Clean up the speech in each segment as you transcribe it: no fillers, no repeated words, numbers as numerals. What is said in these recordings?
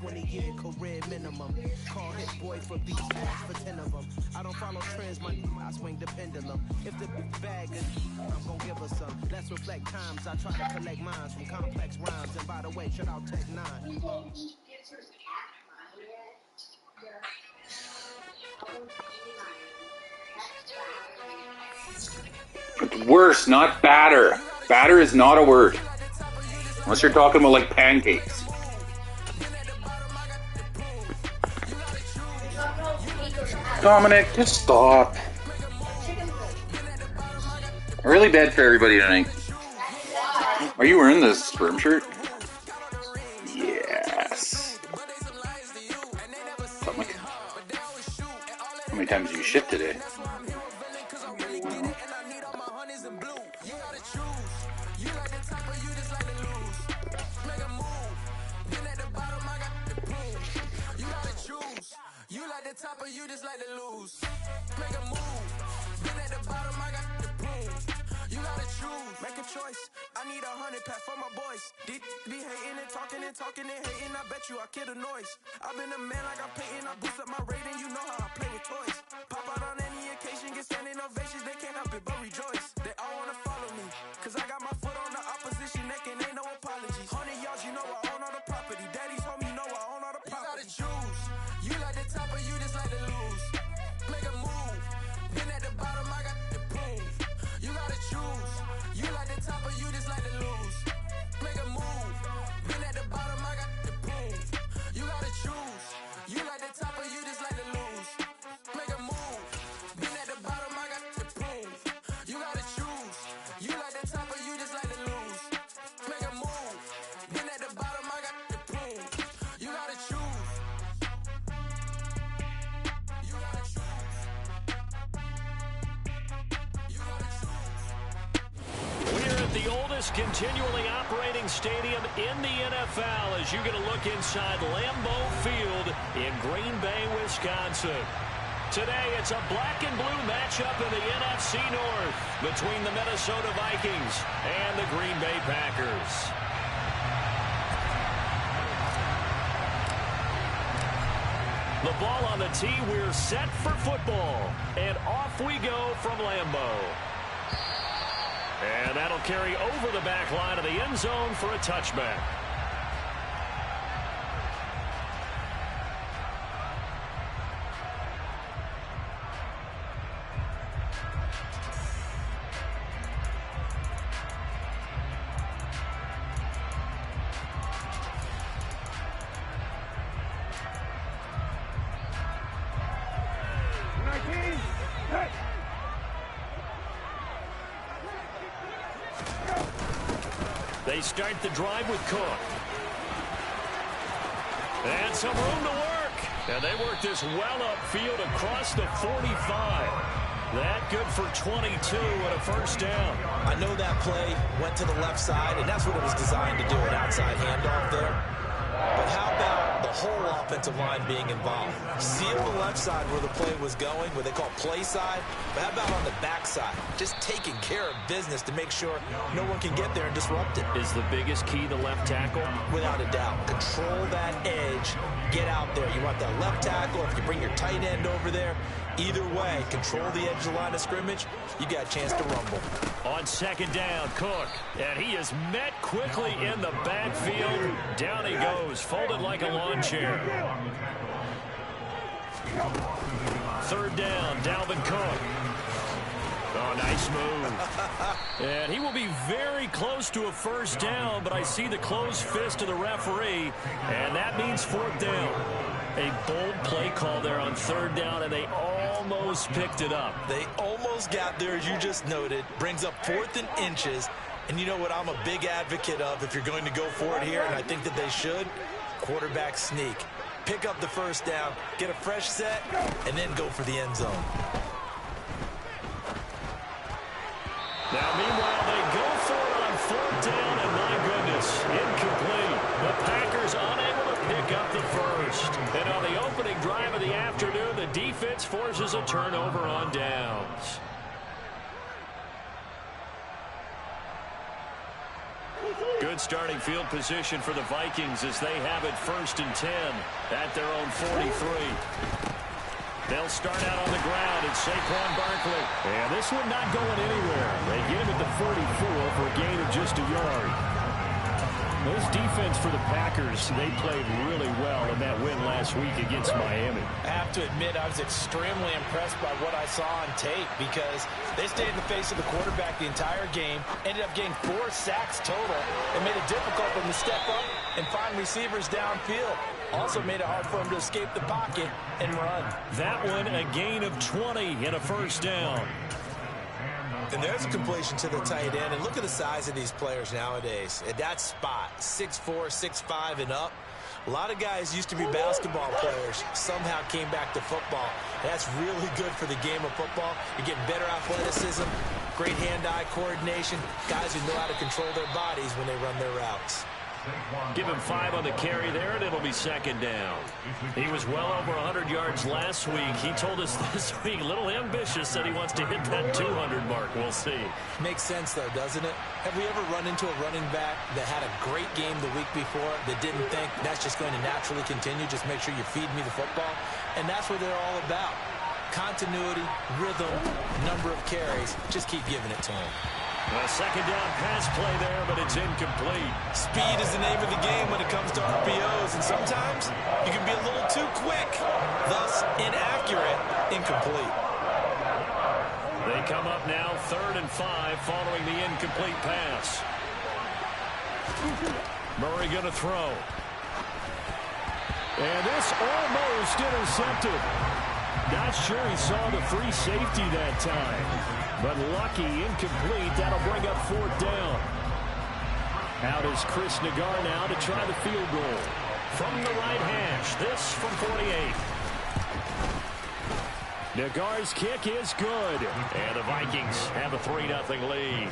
20-year career minimum. Call hit boy for beats, ask for 10 of them. I don't follow trends, I swing the pendulum. If the bag is, I'm gon' give her some. Let's reflect times, I try to collect mines from complex rhymes. And by the way, shout out Tech 9. It's worse, not batter. Batter is not a word. Unless you're talking about like pancakes. Dominic, just stop. Really bad for everybody tonight. Are you wearing this sperm shirt? Yes. Dominic, how many times did you shit today? You like the top or you just like to lose. Make a move. Been at the bottom, I got the boom. You gotta choose. Make a choice. I need 100 pack for my boys. These be hating and talking and hating. I bet you I kill the noise. I've been a man like I'm painting. I boost up my rating. You know how I play with toys. Pop out on any occasion, get standing ovations. They can't help it but rejoice. They all wanna follow me. Cause I got my foot on the opposition neck and ain't no apologies. 100 yards, you know I own all the property. Daddy's home, you know I own all the property. You gotta choose. You like the top or you just like to lose. Make a move. Been at the bottom, I got the boom. You gotta choose. You like the top or you just like to lose. Make a move. Been at the bottom, I got the boom. You gotta choose. You like the top or you just like to lose. Make a move. Been at the bottom, I got the boom. You gotta choose. You like the top or you just like to lose. Make a move. Been at the bottom, I got the boom. You gotta choose. We're at the oldest continually operating stadium in the NFL as you get a look inside Lambeau Field in Green Bay, Wisconsin. Today, it's a black and blue matchup in the NFC North between the Minnesota Vikings and the Green Bay Packers. The ball on the tee, we're set for football. And off we go from Lambeau. And that'll carry over the back line of the end zone for a touchback. They start the drive with Cook. And some room to work. And they work this well upfield across the 45. That good for 22 and a first down. I know that play went to the left side, and that's what it was designed to do, an outside handoff there. But how about the whole offensive line being involved? See on the left side where the play was going, what they call play side, but how about on the back side? Just taking care of business to make sure no one can get there and disrupt it. Is the biggest key the left tackle? Without a doubt. Control that edge. Get out there. You want that left tackle. If you bring your tight end over there, either way, control the edge of the line of scrimmage, you got a chance to rumble. On second down, Cook. And he is met quickly in the backfield. Down he goes, folded like a lawn chair. Third down, Dalvin Cook. Oh, nice move. And he will be very close to a first down, but I see the closed fist of the referee, and that means fourth down. A bold play call there on third down, and they almost picked it up. They almost got there, as you just noted. Brings up 4th and inches. And you know what I'm a big advocate of if you're going to go for it here, and I think that they should? Quarterback sneak. Pick up the first down, get a fresh set, and then go for the end zone. Now, meanwhile, they go for it on fourth down, and my goodness, incomplete. The Packers unable to pick up the first. And on the opening drive of the afternoon, the defense forces a turnover on downs. Good starting field position for the Vikings as they have it 1st and 10 at their own 43. They'll start out on the ground. It's Saquon Barkley. And this one not going anywhere. They get him at the 44 for a gain of just a yard. This defense for the Packers, they played really well in that win last week against Miami. I have to admit, I was extremely impressed by what I saw on tape because they stayed in the face of the quarterback the entire game, ended up getting 4 sacks total, and made it difficult for them to step up and find receivers downfield. Also made it hard for him to escape the pocket and run. That one, a gain of 20 and a 1st down. And there's a completion to the tight end. And look at the size of these players nowadays. At that spot, 6'4", 6'5", and up. A lot of guys used to be basketball players, somehow came back to football. And that's really good for the game of football. You're getting better athleticism, great hand-eye coordination, guys who know how to control their bodies when they run their routes. Give him 5 on the carry there, and it'll be 2nd down. He was well over 100 yards last week. He told us this week, a little ambitious, said he wants to hit that 200 mark. We'll see. Makes sense, though, doesn't it? Have we ever run into a running back that had a great game the week before that didn't think that's just going to naturally continue? Just make sure you feed me the football. And that's what they're all about. Continuity, rhythm, number of carries. Just keep giving it to him. A 2nd down pass play there, but it's incomplete. Speed is the name of the game when it comes to RPOs, and sometimes you can be a little too quick, thus inaccurate, incomplete. They come up now 3rd and 5 following the incomplete pass. Murray going to throw. And this almost intercepted. Not sure he saw the free safety that time. But lucky, incomplete. That'll bring up 4th down. Out is Chris Nagar now to try the field goal. From the right hash, this from 48. Nagar's kick is good. And the Vikings have a 3-0 lead.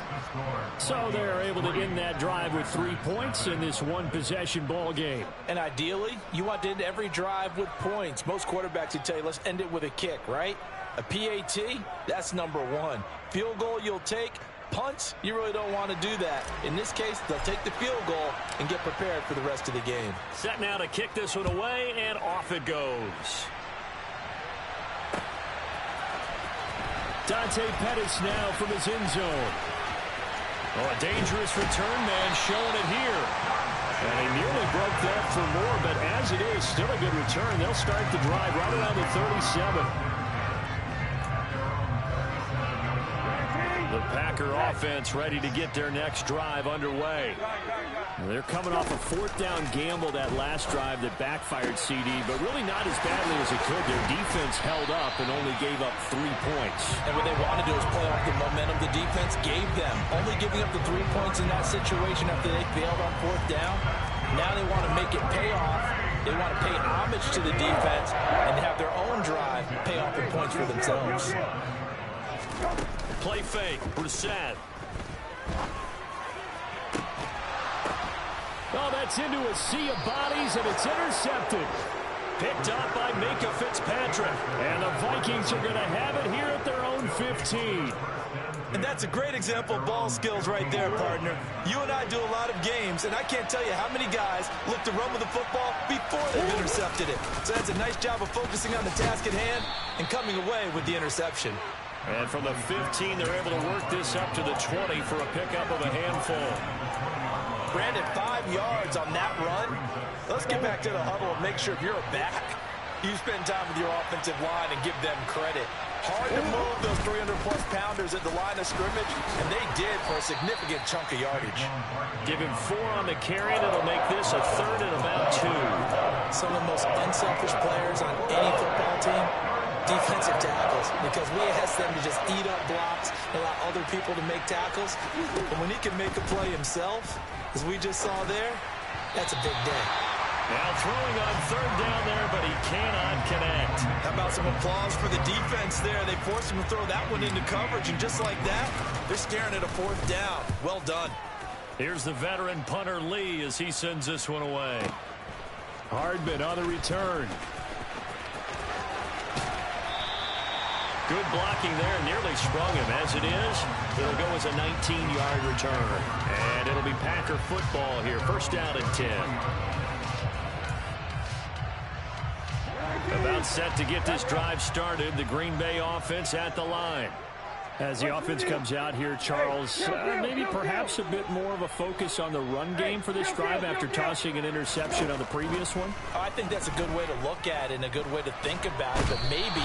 So they're able to end that drive with 3 points in this one-possession ball game. And ideally, you want to end every drive with points. Most quarterbacks would tell you, let's end it with a kick, right? A PAT, that's number 1. Field goal you'll take. Punts, you really don't want to do that. In this case, they'll take the field goal and get prepared for the rest of the game. Set now to kick this one away, and off it goes. Dante Pettis now from his end zone. Oh, a dangerous return man showing it here. And he nearly broke that for more, but as it is, still a good return. They'll start the drive right around the 37. The Packer offense ready to get their next drive underway. They're coming off a 4th down gamble that last drive that backfired CD, but really not as badly as it could. Their defense held up and only gave up 3 points. And what they want to do is play off the momentum the defense gave them. Only giving up the 3 points in that situation after they failed on 4th down. Now they want to make it pay off. They want to pay homage to the defense and have their own drive pay off in points for themselves. Play fake. Brissett. Oh, that's into a sea of bodies, and it's intercepted. Picked up by Minkah Fitzpatrick. And the Vikings are going to have it here at their own 15. And that's a great example of ball skills right there, partner. You and I do a lot of games, and I can't tell you how many guys look to run with the football before they've intercepted it. So that's a nice job of focusing on the task at hand and coming away with the interception. And from the 15, they're able to work this up to the 20 for a pickup of a handful. Brandon, 5 yards on that run. Let's get back to the huddle and make sure if you're a back, you spend time with your offensive line and give them credit. Hard to move those 300-plus pounders at the line of scrimmage, and they did for a significant chunk of yardage. Give him 4 on the carry, and it'll make this a 3rd and about 2. Some of the most unselfish players on any football team, defensive tackles, because we ask them to just eat up blocks and allow other people to make tackles. And when he can make a play himself, as we just saw there, that's a big day. Now throwing on 3rd down there, but he cannot connect. How about some applause for the defense there? They forced him to throw that one into coverage, and just like that, they're staring at a 4th down. Well done. Here's the veteran punter Lee as he sends this one away. Hardman on the return. Good blocking there, nearly sprung him. As it is, it'll go as a 19-yard return. And it'll be Packer football here. First down and 10. About set to get this drive started. The Green Bay offense at the line. As the offense comes out here, Charles, maybe perhaps a bit more of a focus on the run game for this drive after tossing an interception on the previous one? I think that's a good way to look at it and a good way to think about it, but maybe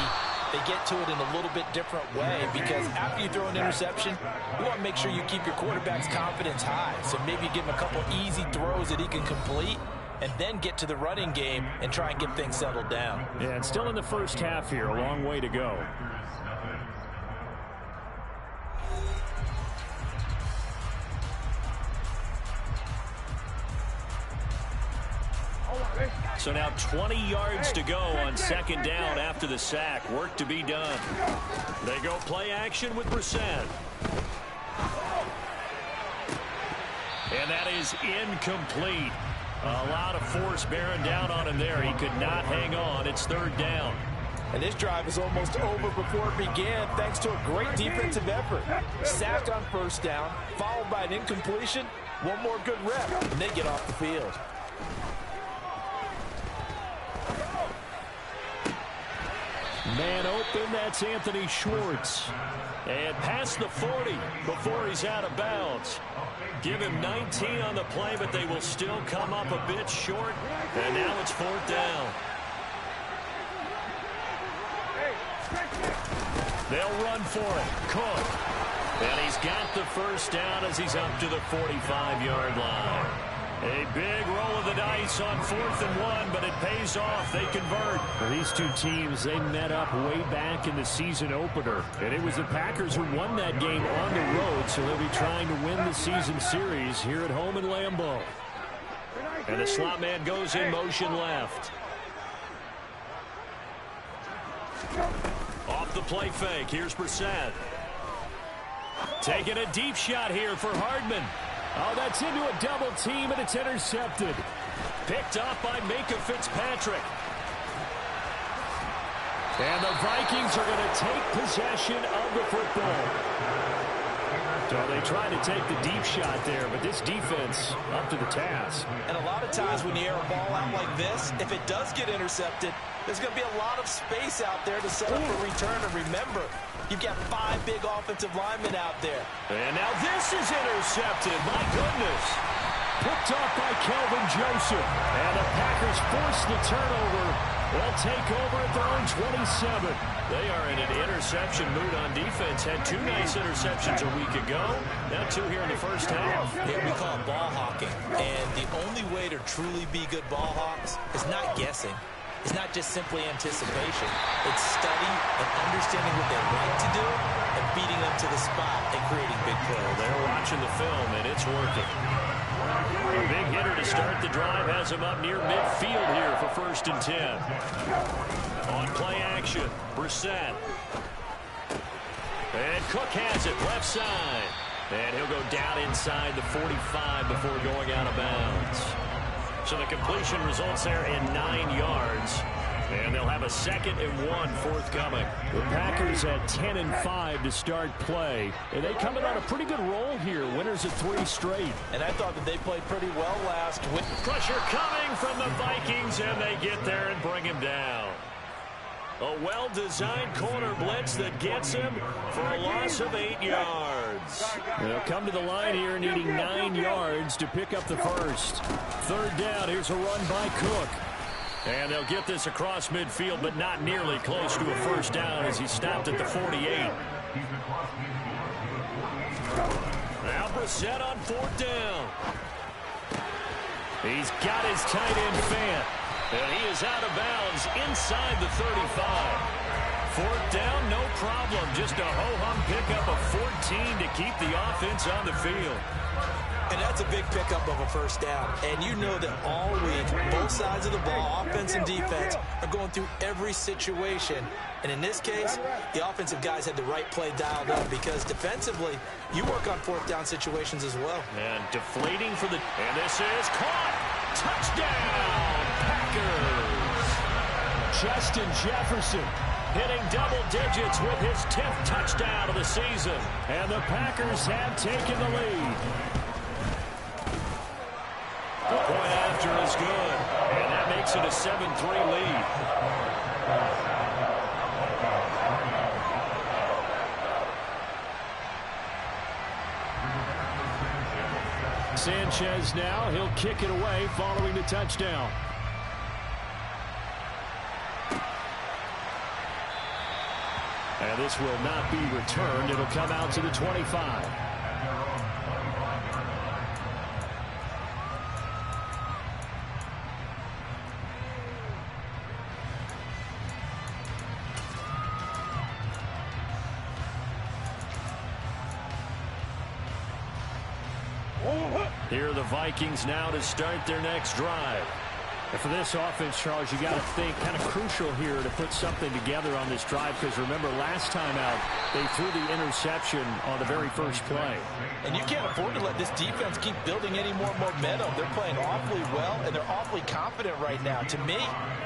they get to it in a little bit different way, because after you throw an interception, you want to make sure you keep your quarterback's confidence high. So maybe you give him a couple easy throws that he can complete, and then get to the running game and try and get things settled down. Yeah, and still in the first half here, a long way to go. So now 20 yards to go on second down after the sack. Work to be done. They go play action with Brissett. And that is incomplete. A lot of force bearing down on him there. He could not hang on. It's third down. And this drive is almost over before it began, thanks to a great defensive effort. Sack on first down, followed by an incompletion. One more good rep, and they get off the field. Man open, that's Anthony Schwartz. And past the 40 before he's out of bounds. Give him 19 on the play, but they will still come up a bit short. And now it's fourth down. They'll run for it. Cook. And he's got the first down as he's up to the 45-yard line. A big roll of the dice on 4th and 1, but it pays off. They convert. For these two teams, they met up way back in the season opener. And it was the Packers who won that game on the road, so they'll be trying to win the season series here at home in Lambeau. And the slot man goes in motion left. Off the play fake. Here's Brissett. Taking a deep shot here for Hardman. Oh, that's into a double team, and it's intercepted. Picked off by Minkah Fitzpatrick. And the Vikings are going to take possession of the football. So they tried to take the deep shot there, but this defense up to the task. And a lot of times when you air a ball out like this, if it does get intercepted, there's going to be a lot of space out there to set up a return. And remember, you've got 5 big offensive linemen out there. And now this is intercepted. My goodness. Picked off by Kelvin Joseph. And the Packers force the turnover. They'll take over at their own 27. They are in an interception mood on defense. Had 2 nice interceptions a week ago. Now 2 here in the first half. Yeah, we call it ball hawking. And the only way to truly be good ball hawks is not guessing. It's not just simply anticipation. It's study and understanding what they like to do and beating them to the spot and creating big plays. They're watching the film, and it's working. A big hitter to start the drive has him up near midfield here for 1st and 10. On play action, Brissett. And Cook has it, left side. And he'll go down inside the 45 before going out of bounds. So the completion results there in 9 yards. And they'll have a 2nd and 1 forthcoming. The Packers at 10 and 5 to start play. And they come in on a pretty good roll here. Winners of 3 straight. And I thought that they played pretty well last week. Pressure coming from the Vikings, and they get there and bring him down. A well-designed corner blitz that gets him for a loss of 8 yards. They'll come to the line here needing 9 yards to pick up the first. 3rd down, here's a run by Cook. And they'll get this across midfield, but not nearly close to a first down as he stopped at the 48. Now Brissett on 4th down. He's got his tight end Fant. And he is out of bounds inside the 35. 4th down, no problem. Just a ho-hum pickup of 14 to keep the offense on the field. And that's a big pickup of a first down. And you know that all week, both sides of the ball, offense and defense, are going through every situation. And in this case, the offensive guys had the right play dialed up because defensively, you work on 4th down situations as well. And deflating for the... And this is caught! Touchdown, Packers! Justin Jefferson hitting double digits with his 10th touchdown of the season. And the Packers have taken the lead. The point after is good, and that makes it a 7-3 lead. Sanchez now, he'll kick it away following the touchdown. And this will not be returned. It'll come out to the 25. Here are the Vikings now to start their next drive. And for this offense, Charles, you got to think kind of crucial here to put something together on this drive, because remember last time out they threw the interception on the very first play. And you can't afford to let this defense keep building any more momentum. They're playing awfully well, and they're awfully confident right now. To me,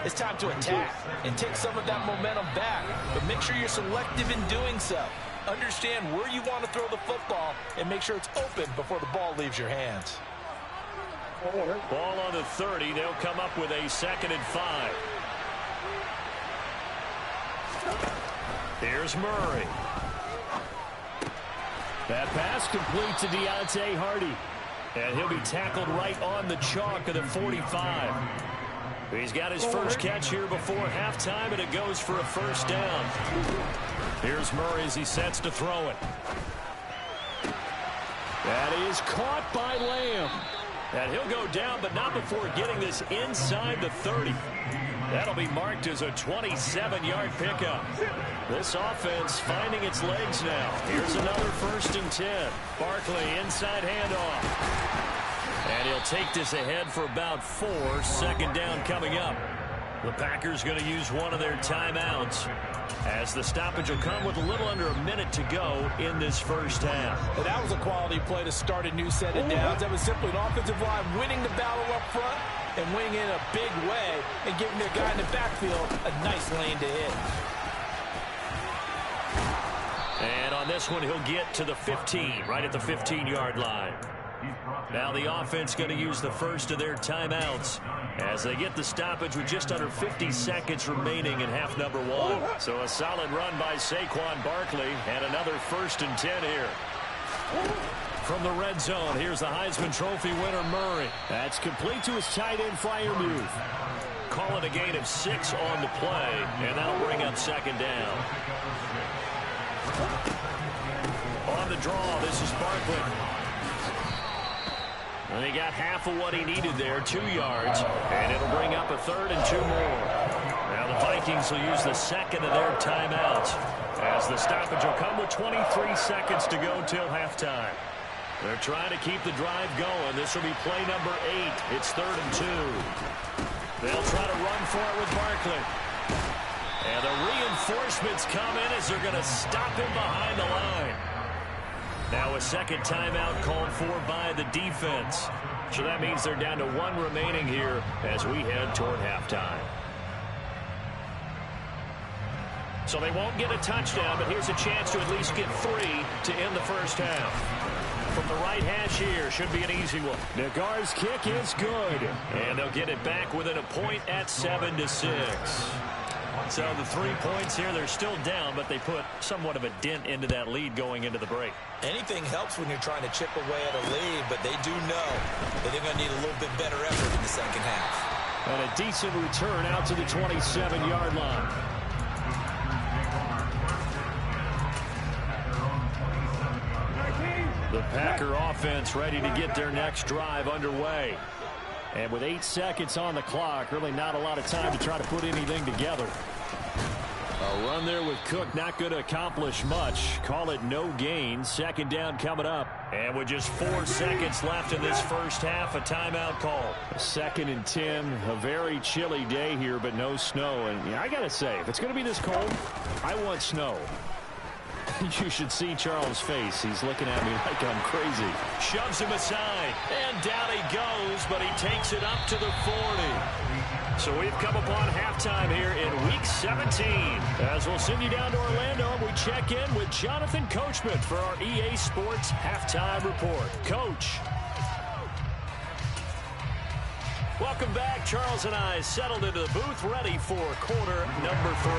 it's time to attack and take some of that momentum back, but make sure you're selective in doing so. Understand where you want to throw the football and make sure it's open before the ball leaves your hands. Ball on the 30. They'll come up with a 2nd and 5. Here's Murray. That pass complete to Deontay Hardy. And he'll be tackled right on the chalk of the 45. He's got his first catch here before halftime, and it goes for a first down. Here's Murray as he sets to throw it. That is caught by Lamb. And he'll go down, but not before getting this inside the 30. That'll be marked as a 27-yard pickup. This offense finding its legs now. Here's another 1st and 10. Barkley inside handoff. And he'll take this ahead for about 4. 2nd down coming up. The Packers going to use one of their timeouts, as the stoppage will come with a little under a minute to go in this first half. Well, that was a quality play to start a new set of downs. That was simply an offensive line winning the battle up front and winning in a big way and giving their guy in the backfield a nice lane to hit. And on this one, he'll get to the 15, right at the 15-yard line. Now the offense going to use the first of their timeouts as they get the stoppage with just under 50 seconds remaining in half number 1. So a solid run by Saquon Barkley, and another 1st and 10 here. From the red zone, here's the Heisman Trophy winner Murray. That's complete to his tight end Freiermuth. Call it a gain of 6 on the play, and that'll bring up 2nd down. On the draw, this is Barkley. And he got half of what he needed there, 2 yards, and it'll bring up a 3rd and 2 more. Now the Vikings will use the 2nd of their timeouts, as the stoppage will come with 23 seconds to go till halftime. They're trying to keep the drive going. This will be play number 8. It's 3rd and 2. They'll try to run for it with Barkley. And the reinforcements come in as they're going to stop him behind the line. Now a 2nd timeout called for by the defense. So that means they're down to 1 remaining here as we head toward halftime. So they won't get a touchdown, but here's a chance to at least get 3 to end the first half. From the right hash here, should be an easy one. Nagar's kick is good. And they'll get it back within a point at 7-6. So the 3 points here, they're still down, but they put somewhat of a dent into that lead going into the break. Anything helps when you're trying to chip away at a lead, but they do know that they're going to need a little bit better effort in the second half. And a decent return out to the 27-yard line. The Packer offense ready to get their next drive underway. And with 8 seconds on the clock, really not a lot of time to try to put anything together. A run there with Cook not going to accomplish much. Call it no gain. 2nd down coming up. And with just 4 seconds left in this first half, a timeout call. 2nd and 10. A very chilly day here, but no snow. And I got to say, if it's going to be this cold, I want snow. You should see Charles' face. He's looking at me like I'm crazy. Shoves him aside, and down he goes, but he takes it up to the 40. So we've come upon halftime here in Week 17. As we'll send you down to Orlando, and we check in with Jonathan Coachman for our EA Sports Halftime Report. Coach. Welcome back. Charles and I settled into the booth, ready for quarter number 3.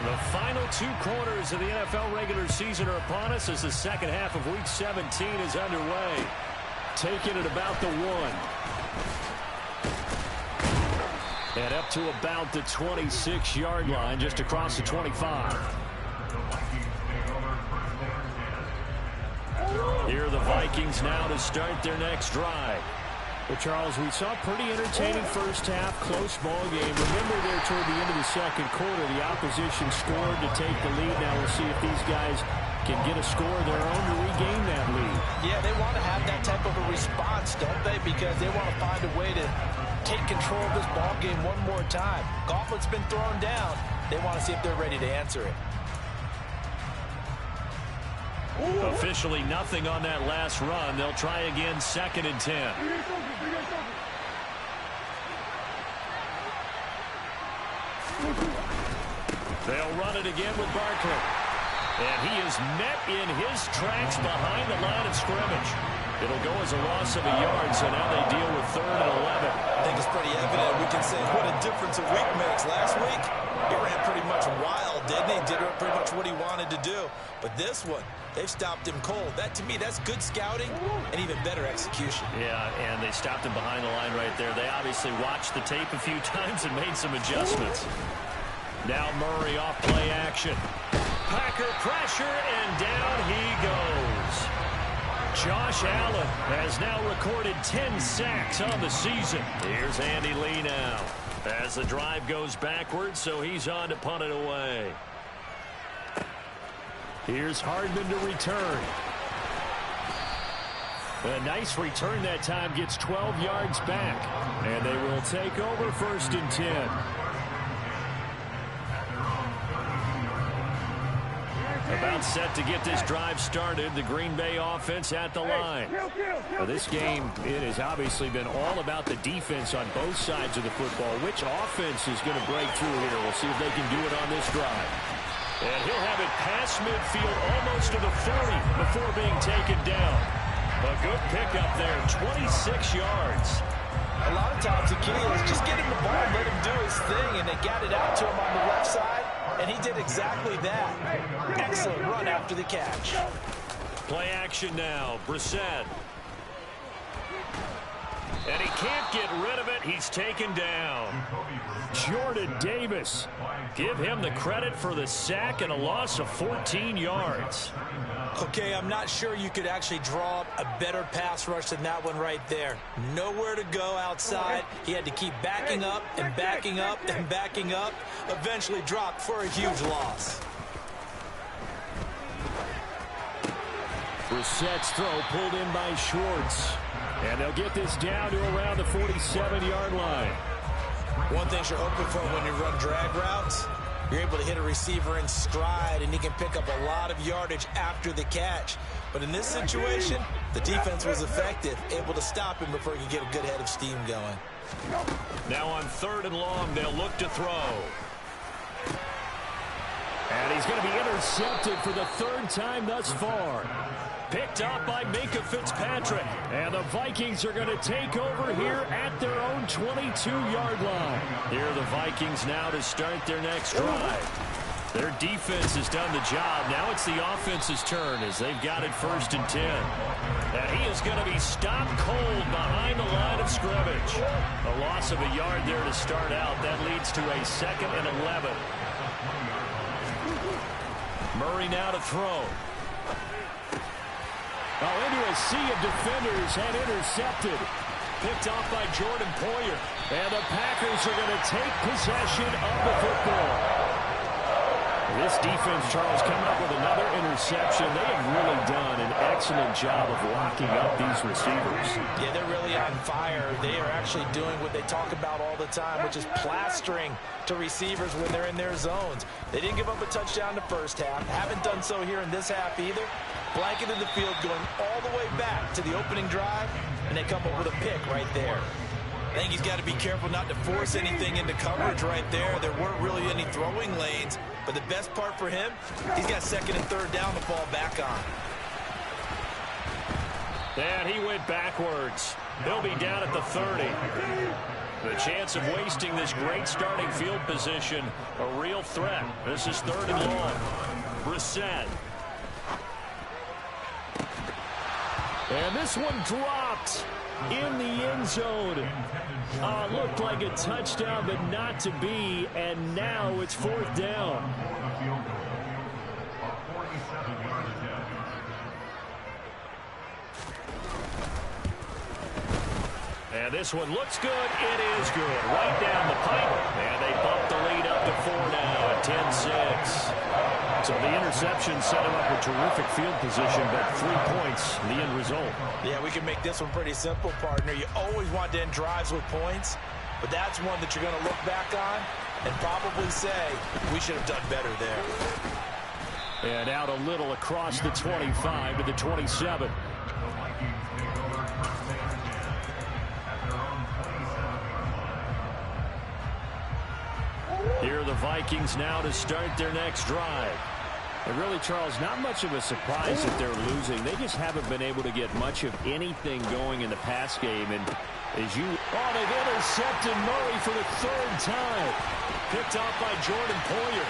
The final 2 quarters of the NFL regular season are upon us as the second half of Week 17 is underway. Taking it about the 1. And up to about the 26-yard line, just across the 25. Here are the Vikings now to start their next drive. Well, Charles, we saw a pretty entertaining first half, close ball game. Remember there toward the end of the second quarter, the opposition scored to take the lead. Now we'll see if these guys can get a score of their own to regain that lead. Yeah, they want to have that type of a response, don't they? Because they want to find a way to take control of this ball game one more time. Gauntlet's been thrown down. They want to see if they're ready to answer it. Officially nothing on that last run. They'll try again, 2nd and 10. They'll run it again with Barkley. And he is met in his tracks behind the line of scrimmage. It'll go as a loss of a yard, so now they deal with 3rd and 11. I think it's pretty evident. We can say what a difference a week makes. Last week, he ran pretty much wild, didn't he? Did pretty much what he wanted to do. But this one, they've stopped him cold. That, to me, that's good scouting and even better execution. Yeah, and they stopped him behind the line right there. They obviously watched the tape a few times and made some adjustments. Now Murray off play action. Packer pressure, and down he goes. Josh Allen has now recorded 10 sacks on the season. Here's Andy Lee now as the drive goes backwards, so he's on to punt it away. Here's Hardman to return. A nice return that time, gets 12 yards back. And they will take over 1st and 10. About set to get this drive started. The Green Bay offense at the line. Now this game, it has obviously been all about the defense on both sides of the football. Which offense is going to break through here? We'll see if they can do it on this drive. And he'll have it past midfield, almost to the 40 before being taken down. A good pickup there, 26 yards. A lot of times the key is just get him the ball, let him do his thing, and they got it out to him on the left side, and he did exactly that. Excellent run after the catch. Play action now, Brissett. And he can't get rid of it. He's taken down. Jordan Davis. Give him the credit for the sack and a loss of 14 yards. Okay, I'm not sure you could actually draw up a better pass rush than that one right there. Nowhere to go outside. He had to keep backing up and backing up and backing up. Eventually dropped for a huge loss. Brissett's throw pulled in by Schwartz. And they'll get this down to around the 47-yard line. One thing you're hoping for when you run drag routes, you're able to hit a receiver in stride, and he can pick up a lot of yardage after the catch. But in this situation, the defense was effective, able to stop him before he could get a good head of steam going. Now on 3rd and long, they'll look to throw. And he's going to be intercepted for the 3rd time thus far. Picked up by Minkah Fitzpatrick. And the Vikings are going to take over here at their own 22-yard line. Here are the Vikings now to start their next drive. Their defense has done the job. Now it's the offense's turn as they've got it 1st and 10. And he is going to be stopped cold behind the line of scrimmage. A loss of a yard there to start out. That leads to a 2nd and 11. Murray now to throw. Oh, into a sea of defenders and intercepted. Picked off by Jordan Poyer. And the Packers are going to take possession of the football. This defense, Charles, coming up with another interception. They have really done an excellent job of locking up these receivers. Yeah, they're really on fire. They are actually doing what they talk about all the time, which is plastering to receivers when they're in their zones. They didn't give up a touchdown the first half. Haven't done so here in this half either. Blanketed the field, going all the way back to the opening drive, and they come up with a pick right there. I think he's got to be careful not to force anything into coverage right there. There weren't really any throwing lanes, but the best part for him, he's got second and third down to fall back on. And he went backwards. He'll be down at the 30. The chance of wasting this great starting field position, a real threat. This is third and long. Brissett. And this one dropped in the end zone. Looked like a touchdown, but not to be. And now it's fourth down. And this one looks good. It is good. Right down the pipe. And they bump the lead up to 4 now at 10-6. So the interception set him up a terrific field position, but 3 points, the end result. Yeah, we can make this one pretty simple, partner. You always want to end drives with points, but that's one that you're going to look back on and probably say, we should have done better there. And out a little across the 25 to the 27. Here are the Vikings now to start their next drive. And really, Charles, not much of a surprise that they're losing. They just haven't been able to get much of anything going in the pass game. And as you... Oh, they've intercepted Murray for the third time. Picked off by Jordan Poyer.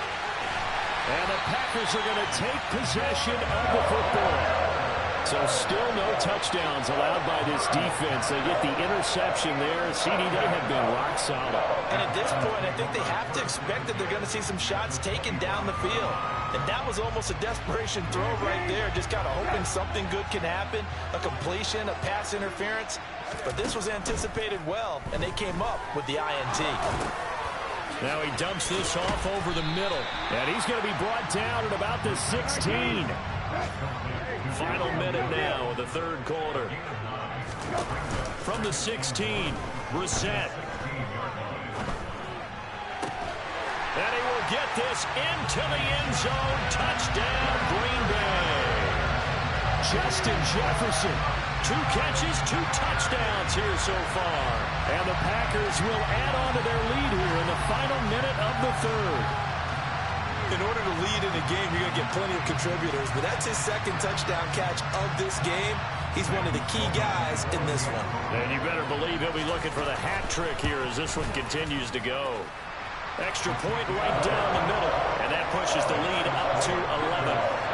And the Packers are going to take possession of the football. So still no touchdowns allowed by this defense. They get the interception there. CD, they have been rock solid. And at this point, I think they have to expect that they're going to see some shots taken down the field. And that was almost a desperation throw right there. Just kind of hoping something good can happen. A completion, a pass interference. But this was anticipated well, and they came up with the INT. Now he dumps this off over the middle. And he's going to be brought down at about the 16. Final minute now of the third quarter. From the 16, Brissett. And he will get this into the end zone. Touchdown, Green Bay. Justin Jefferson. 2 catches, 2 touchdowns here so far. And the Packers will add on to their lead here in the final minute of the third. In order to lead in a game, you're going to get plenty of contributors, but that's his second touchdown catch of this game. He's one of the key guys in this one. And you better believe he'll be looking for the hat trick here as this one continues to go. Extra point right down the middle, and that pushes the lead up to 11.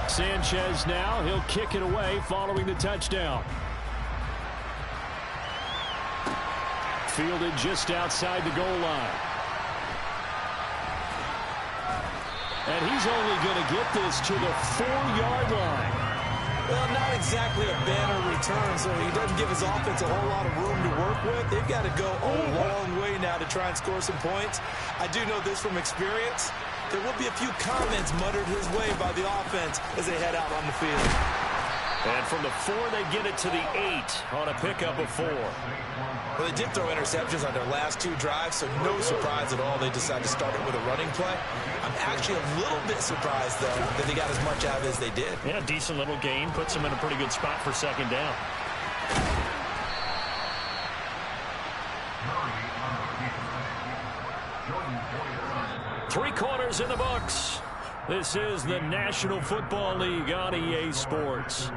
Sanchez now, he'll kick it away following the touchdown. Fielded just outside the goal line. And he's only going to get this to the 4-yard line. Well, not exactly a banner return, so he doesn't give his offense a whole lot of room to work with. They've got to go a long way now to try and score some points. I do know this from experience. There will be a few comments muttered his way by the offense as they head out on the field. And from the 4, they get it to the 8 on a pickup of 4. Well, they did throw interceptions on their last 2 drives, so no surprise at all they decided to start it with a running play. I'm actually a little bit surprised, though, that they got as much out of it as they did. Yeah, decent little gain. Puts them in a pretty good spot for second down. Three quarters in the books. This is the National Football League on EA Sports.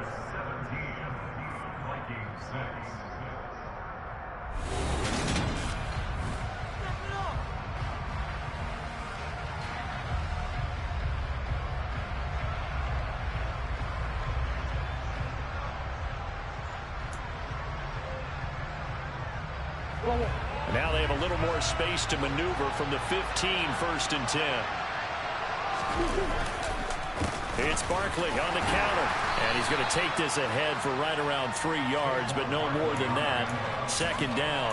Now they have a little more space to maneuver from the 15, 1st and 10. It's Barkley on the counter. And he's going to take this ahead for right around 3 yards, but no more than that. Second down.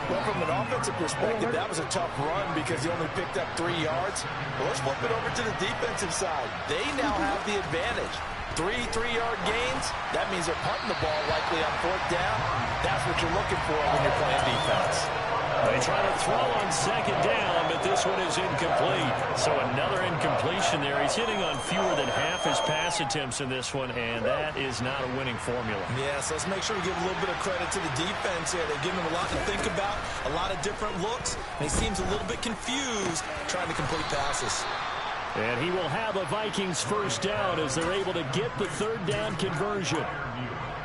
Well, from an offensive perspective, that was a tough run because he only picked up 3 yards. Well, let's flip it over to the defensive side. They now have the advantage. 3 3-yard gains, that means they're punting the ball likely on 4th down. That's what you're looking for when you're playing defense. They try to throw on 2nd down, but this one is incomplete. So another incompletion there. He's hitting on fewer than half his pass attempts in this one, and that is not a winning formula. Yeah, so let's make sure we give a little bit of credit to the defense here. They've given him a lot to think about, a lot of different looks, and he seems a little bit confused trying to complete passes. And he will have a Vikings 1st down as they're able to get the 3rd down conversion.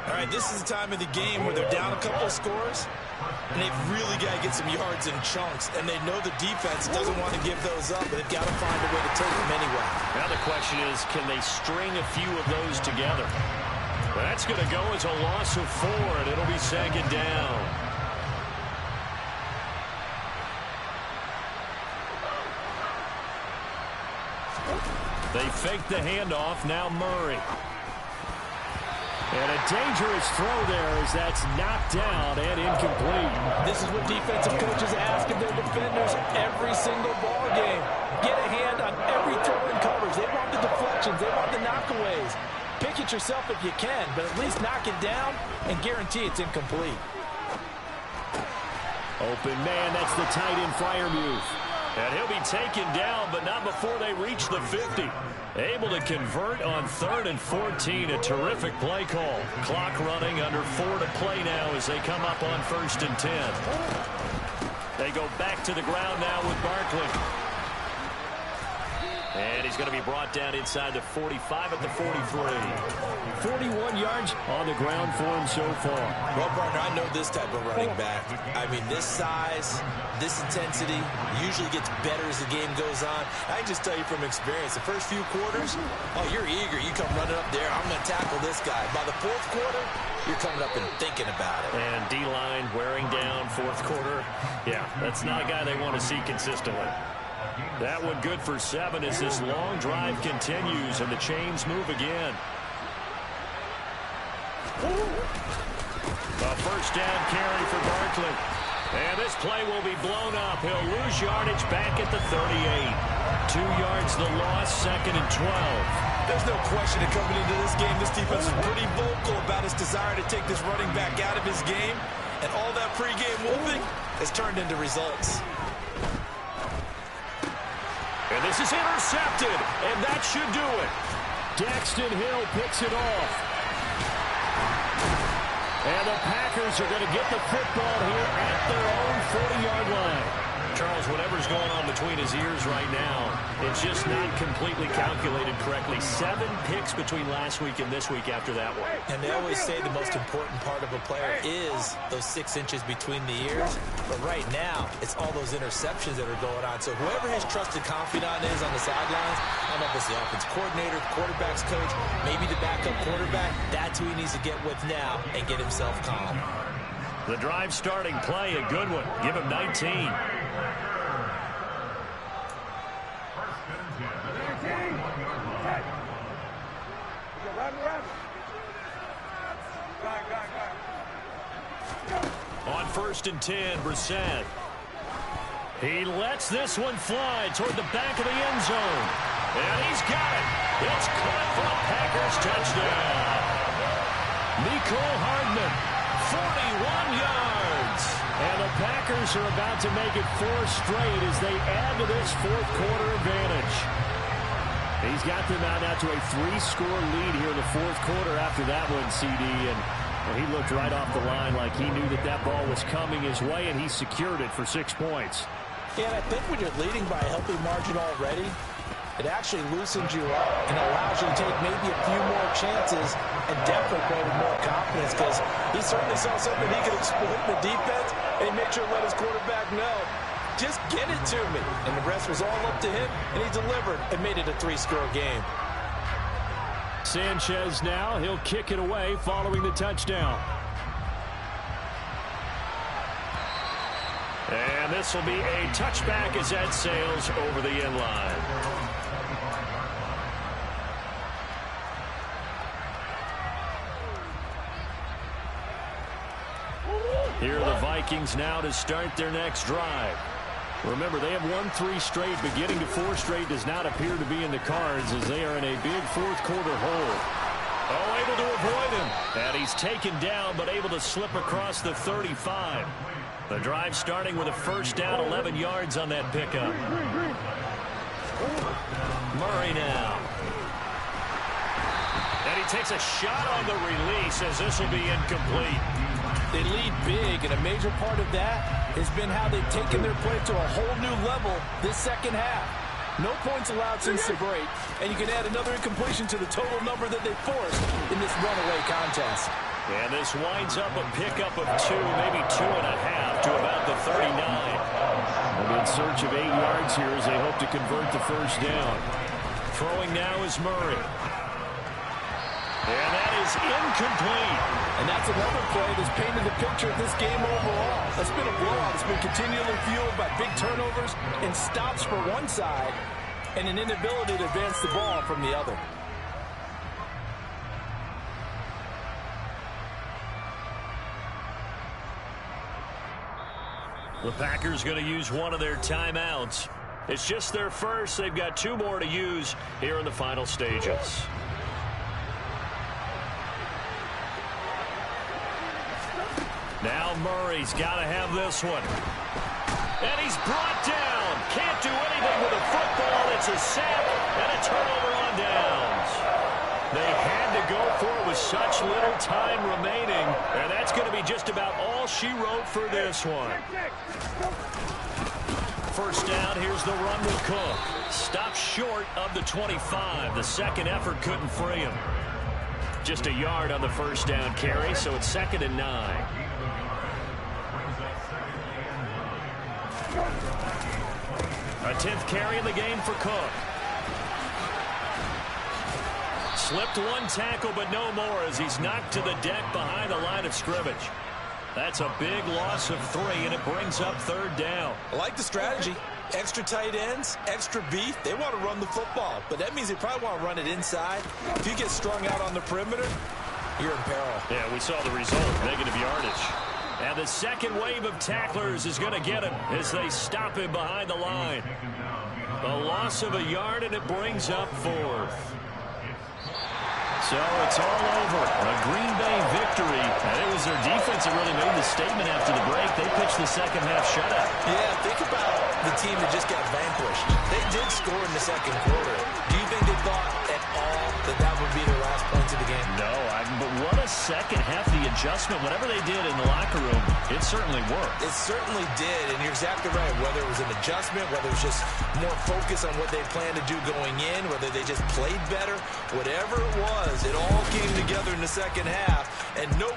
All right, this is the time of the game where they're down a couple of scores, and they've really got to get some yards in chunks, and they know the defense doesn't want to give those up, but they've got to find a way to take them anyway. Now the question is, can they string a few of those together? That's going to go as a loss of 4, and it'll be 2nd down. They fake the handoff, now Murray. And a dangerous throw there as that's knocked down and incomplete. This is what defensive coaches ask of their defenders every single ball game. Get a hand on every throw in coverage. They want the deflections. They want the knockaways. Pick it yourself if you can, but at least knock it down and guarantee it's incomplete. Open man, that's the tight end Freiermuth. And he'll be taken down, but not before they reach the 50. Able to convert on 3rd and 14. A terrific play call. Clock running, under 4 to play now as they come up on 1st and 10. They go back to the ground now with Barkley. And he's going to be brought down inside the 45 at the 43. 41 yards on the ground for him so far. Well, partner, I know this type of running back. I mean, this size, this intensity usually gets better as the game goes on. I can just tell you from experience, the first few quarters, oh, you're eager. You come running up there. I'm going to tackle this guy. By the 4th quarter, you're coming up and thinking about it. And D-line wearing down 4th quarter. Yeah, that's not a guy they want to see consistently. That one good for 7 as this long drive continues and the chains move again. A 1st down carry for Barkley. And this play will be blown up. He'll lose yardage back at the 38. 2 yards the loss, 2nd and 12. There's no question that coming into this game, this defense is pretty vocal about its desire to take this running back out of his game. And all that pregame whooping has turned into results. And this is intercepted, and that should do it. Daxton Hill picks it off. And the Packers are going to get the football here at their own 40-yard line. Charles, whatever's going on between his ears right now, it's just not completely calculated correctly. 7 picks between last week and this week after that one. And they always say the most important part of a player is those 6 inches between the ears. But right now, it's all those interceptions that are going on. So whoever his trusted confidant is on the sidelines, I don't know if it's the offense coordinator, the quarterback's coach, maybe the backup quarterback, that's who he needs to get with now and get himself calm. The drive starting play, a good one. Give him 19. On 1st and 10, Brissett. He lets this one fly toward the back of the end zone. And he's got it. It's caught for a Packers touchdown. Mecole Hardman, 41 yards. And the Packers are about to make it 4 straight as they add to this 4th quarter advantage. He's got them out now to a 3-score lead here in the 4th quarter after that one, CD. And well, he looked right off the line like he knew that that ball was coming his way, and he secured it for 6 points. Yeah, and I think when you're leading by a healthy margin already, it actually loosens you up and allows you to take maybe a few more chances and definitely play with more confidence, because he certainly saw something he could exploit in the defense, and he made sure to let his quarterback know, just get it to me. And the rest was all up to him, and he delivered and made it a 3-score game. Sanchez now, he'll kick it away following the touchdown. And this will be a touchback as that sails over the end line. Here are the Vikings now to start their next drive. Remember, they have won 3 straight, but getting to 4 straight does not appear to be in the cards as they are in a big 4th quarter hole. Oh, able to avoid him. And he's taken down, but able to slip across the 35. The drive starting with a first down, 11 yards on that pickup. Murray now. And he takes a shot on the release as this will be incomplete. They lead big, and a major part of that has been how they've taken their play to a whole new level this second half. No points allowed since the break, and you can add another incompletion to the total number that they forced in this runaway contest. And this winds up a pickup of 2, maybe 2.5 to about the 39. They're in search of 8 yards here as they hope to convert the first down. Throwing now is Murray. And that is incomplete. And that's another play that's painted the picture of this game overall. That's been a blowout. It's been continually fueled by big turnovers and stops for one side and an inability to advance the ball from the other. The Packers going to use one of their timeouts. It's just their first. They've got 2 more to use here in the final stages. Now Murray's got to have this one. And he's brought down. Can't do anything with a football. It's a sack and a turnover on downs. They had to go for it with such little time remaining. And that's going to be just about all she wrote for this one. First down, here's the run with Cook. Stops short of the 25. The second effort couldn't free him. Just a yard on the first down carry, so it's 2nd and 9. A 10th carry in the game for Cook. Slipped one tackle, but no more as he's knocked to the deck behind the line of scrimmage. That's a big loss of 3, and it brings up 3rd down. I like the strategy. Extra tight ends, extra beef. They want to run the football, but that means they probably want to run it inside. If you get strung out on the perimeter, you're in peril. Yeah, we saw the result, negative yardage. And the second wave of tacklers is going to get him as they stop him behind the line. A loss of a yard, and it brings up 4th. So it's all over. A Green Bay victory. And it was their defense that really made the statement after the break. They pitched the second half shutout. Yeah, think about the team that just got vanquished. They did score in the second quarter. Do you think they thought at all that that would be their last points of the game? No, but what a second half. The adjustment, whatever they did in the locker room, it certainly worked. It certainly did, and you're exactly right. Whether it was an adjustment, whether it was just more focus on what they planned to do going in, whether they just played better, whatever it was, it all came together in the second half, and no